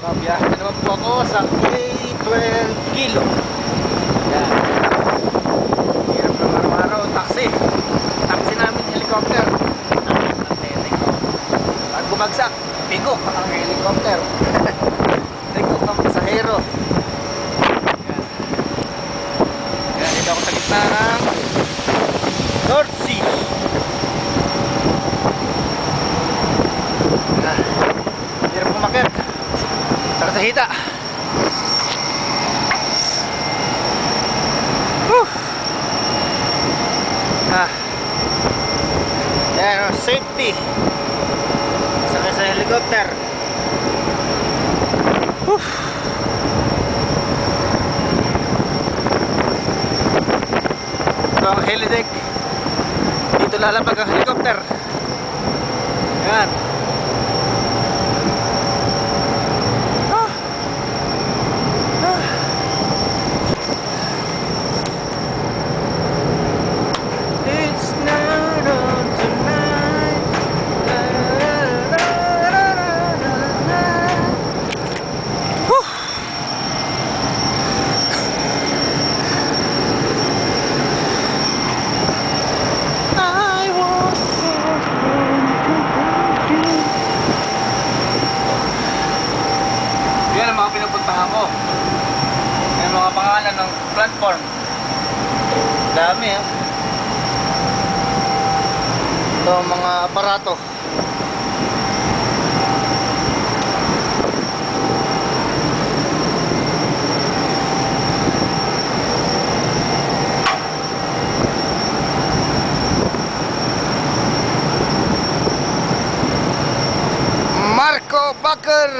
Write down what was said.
Biyahe na naman po ako sa K12 kilo. Yan. Hirap lang araw-araw. Taxi namin, helicopter. Pag bumagsak, pigok ang helicopter. Pigok ang pasahero. Yan, dito ako sa gitna ng North Sea. Hirap kumakit. Saka sa hita. Yan, safety. Saka sa helicopter. Ito ang helideck. Dito lalapag ang helicopter. Yan. Yan ang mga pinupuntahan ko. Yan mga pangalan ng platform. Dami eh. Ito ang mga aparato. Marco Bakker.